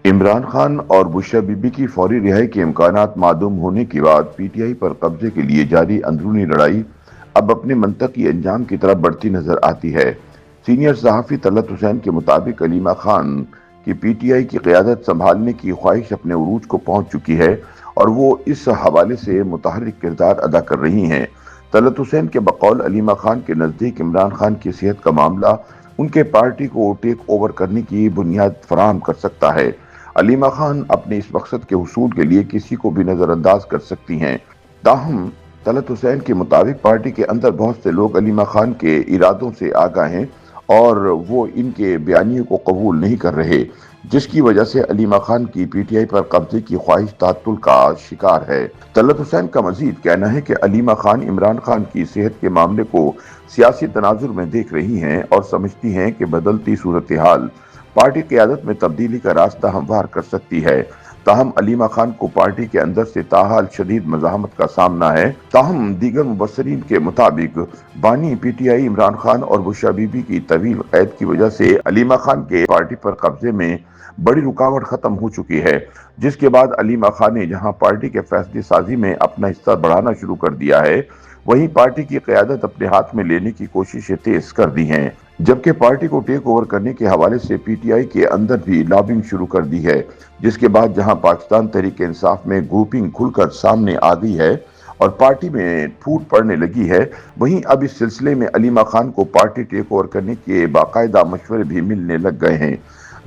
عمران خان اور بشرا be be کی فوری رہائی کے امکانات معدوم ہونے کے بعد پی ٹی آئی پر قبضے کے لیے جاری اندرونی لڑائی اب اپنے منطقی انجام کی طرف بڑھتی نظر آتی ہے۔ سینئر صحافی طلعت حسین کے مطابق علیمہ خان کی پی ٹی آئی کی قیادت سنبھالنے کی خواہش اپنے عروج کو پہنچ چکی ہے اور وہ اس حوالے سے متحرک کردار ادا کر رہی ہیں۔ طلعت حسین کے بقول علیمہ خان کے نزدیک عمران خان کی صحت کا معاملہ ان کے پارٹی کو ٹیک اوور کرنے کی بنیاد فراہم کر سکتا ہے۔ علیمہ خان اپنے اس مقصد کے حصول کے لیے کسی کو بھی نظر انداز کر سکتی ہیں۔ تاہم طلعت حسین کے مطابق پارٹی کے اندر بہت سے لوگ علیمہ خان کے ارادوں سے آگاہ ہیں اور وہ ان کے بیانیے کو قبول نہیں کر رہے، جس کی وجہ سے علیمہ خان کی پی ٹی آئی پر قبضے کی خواہش تعطل کا شکار ہے۔ طلعت حسین کا مزید کہنا ہے کہ علیمہ خان عمران خان کی صحت کے معاملے کو سیاسی تناظر میں دیکھ رہی ہیں اور سمجھتی ہیں کہ بدلتی صورتحال پارٹی قیادت میں تبدیلی کا راستہ ہموار کر سکتی ہے۔ تاہم علیمہ خان کو پارٹی کے اندر سے تاحال شدید مزاحمت کا سامنا ہے۔ تاہم دیگر مبصرین کے مطابق بانی P T I Imran Khan اور بشرا بی بی کی طویل قید کی وجہ سے علیمہ خان کے پارٹی پر قبضے میں بڑی رکاوٹ ختم ہو چکی ہے، جس کے بعد علیمہ خان نے جہاں پارٹی کے فیصلے سازی میں اپنا حصہ بڑھانا شروع کر دیا ہے، وہیں پارٹی کی قیادت اپنے ہاتھ میں لینے کی کوششیں تیز کر دی ہیں، جبکہ پارٹی کو ٹیک اوور کرنے کے حوالے سے پی ٹی آئی کے اندر بھی لابنگ شروع کر دی ہے، جس کے بعد جہاں پاکستان تحریک انصاف میں گروپنگ کھل کر سامنے آ گئی ہے اور پارٹی میں پھوٹ پڑنے لگی ہے، وہیں اب اس سلسلے میں علیمہ خان کو پارٹی ٹیک اوور کرنے کے باقاعدہ مشورے بھی ملنے لگ گئے ہیں۔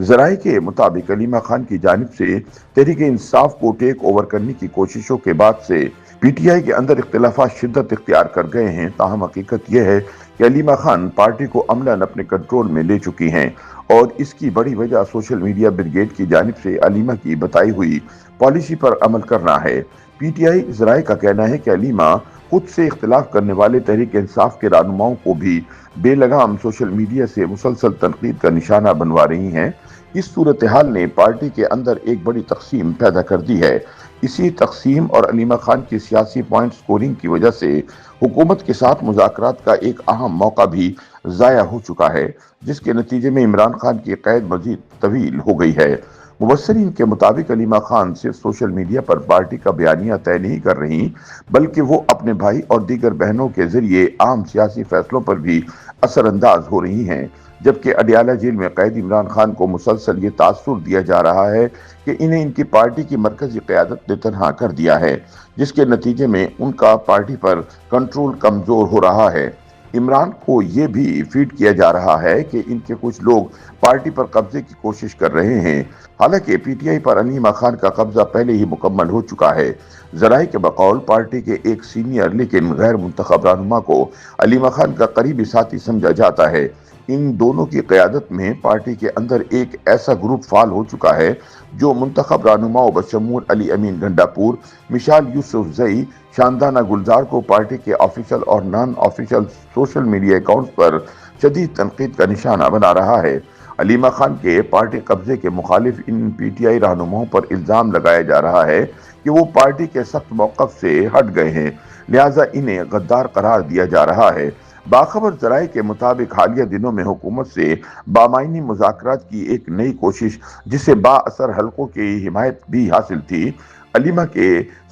ذرائع کے مطابق علیمہ خان کی جانب سے تحریک انصاف کو ٹیک اوور کرنے کی کوششوں کے بعد سے پی ٹی آئی کے اندر اختلافات شدت اختیار کر گئے ہیں۔ تاہم حقیقت یہ ہے کہ علیمہ خان پارٹی کو عملاً اپنے کنٹرول میں لے چکی ہیں اور اس کی بڑی وجہ سوشل میڈیا بریگیڈ کی جانب سے علیمہ کی بتائی ہوئی پالیسی پر عمل کرنا ہے۔ پی ٹی آئی ذرائع کا کہنا ہے کہ علیمہ خود سے اختلاف کرنے والے تحریک انصاف کے رہنماؤں کو بھی بے لگام سوشل میڈیا سے مسلسل تنقید کا نشانہ بنوا رہی ہیں۔ اس صورتحال نے پارٹی کے اندر ایک بڑی تقسیم پیدا کر دی ہے۔ اسی تقسیم اور علیمہ خان کی سیاسی پوائنٹ سکورنگ کی وجہ سے حکومت کے ساتھ مذاکرات کا ایک اہم موقع بھی ضائع ہو چکا ہے، جس کے نتیجے میں عمران خان کی قید مزید طویل ہو گئی ہے۔ مبصرین کے مطابق علیمہ خان صرف سوشل میڈیا پر پارٹی کا بیانیہ طے نہیں کر رہی، بلکہ وہ اپنے بھائی اور دیگر بہنوں کے ذریعے عام سیاسی فیصلوں پر بھی اثر انداز ہو رہی ہیں، جبکہ اڈیالہ جیل میں قید عمران خان کو مسلسل یہ تاثر دیا جا رہا ہے کہ انہیں ان کی پارٹی کی مرکزی قیادت نے تنہا کر دیا ہے، جس کے نتیجے میں ان کا پارٹی پر کنٹرول کمزور ہو رہا ہے۔ عمران کو یہ بھی فیڈ کیا جا رہا ہے کہ ان کے کچھ لوگ پارٹی پر قبضے کی کوشش کر رہے ہیں، حالانکہ پی ٹی آئی پر علیمہ خان کا قبضہ پہلے ہی مکمل ہو چکا ہے۔ ذرائع کے بقول پارٹی کے ایک سینئر لیکن غیر منتخب رہنما کو علیمہ خان کا قریبی ساتھی سمجھا جاتا ہے۔ ان دونوں کی قیادت میں پارٹی کے اندر ایک ایسا گروپ فعال ہو چکا ہے جو منتخب رہنماؤں بشمول علی امین گنڈاپور، مشال یوسف زئی، شاندانہ گلزار کو پارٹی کے آفیشل اور non official social media accounts پر شدید تنقید کا نشانہ بنا رہا ہے۔ علیمہ خان کے پارٹی قبضے کے مخالف ان پی ٹی آئی رہنماؤں پر الزام لگایا جا رہا ہے کہ وہ پارٹی کے سخت موقف سے ہٹ گئے ہیں، لہٰذا انہیں غدار قرار دیا جا رہا ہے۔ باخبر ذرائع کے مطابق حالیہ دنوں میں حکومت سے بامعنی مذاکرات کی ایک نئی کوشش، جسے با اثر حلقوں کی حمایت بھی حاصل تھی، علیمہ کے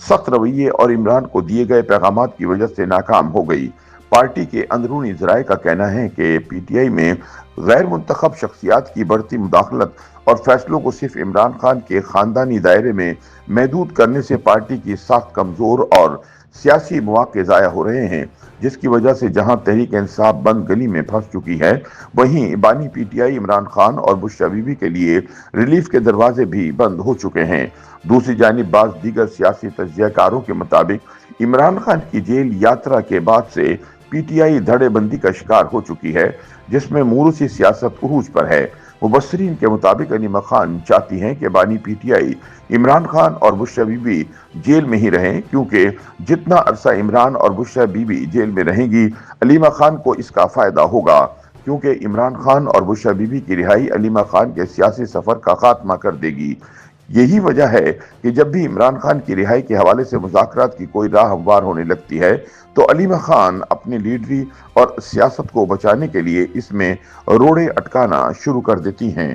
سخت رویے اور عمران کو دیے گئے پیغامات کی وجہ سے ناکام ہو گئی۔ پارٹی کے اندرونی ذرائع کا کہنا ہے کہ پی ٹی آئی میں غیر منتخب شخصیات کی بڑھتی مداخلت اور فیصلوں کو صرف عمران خان کے خاندانی دائرے میں محدود کرنے سے پارٹی کی ساخت کمزور اور سیاسی مواقع ضائع ہو رہے ہیں، جس کی وجہ سے جہاں تحریک انصاف بند گلی میں پھنس چکی ہے، وہیں بانی P T I Imran Khan اور بشرا بی بی کے لیے ریلیف کے دروازے بھی بند ہو چکے ہیں۔ دوسری جانب بعض دیگر سیاسی تجزیہ کاروں کے مطابق عمران خان کی جیل یاترا کے بعد سے پی ٹی آئی دھڑے بندی کا شکار ہو چکی ہے، جس میں موروثی سیاست عروج پر ہے۔ مبصرین کے مطابق علیمہ خان چاہتی ہیں کہ بانی P T I Imran Khan اور بشرا بی بی جیل میں ہی رہیں، کیونکہ جتنا عرصہ عمران اور بشرا بی بی جیل میں رہیں گی، علیمہ خان کو اس کا فائدہ ہوگا، کیونکہ عمران خان اور بشرا بی بی کی رہائی علیمہ خان کے سیاسی سفر کا خاتمہ کر دے گی۔ یہی وجہ ہے کہ جب بھی عمران خان کی رہائی کے حوالے سے مذاکرات کی کوئی راہ ہموار ہونے لگتی ہے تو علیمہ خان اپنی لیڈری اور سیاست کو بچانے کے لیے اس میں روڑے اٹکانا شروع کر دیتی ہیں۔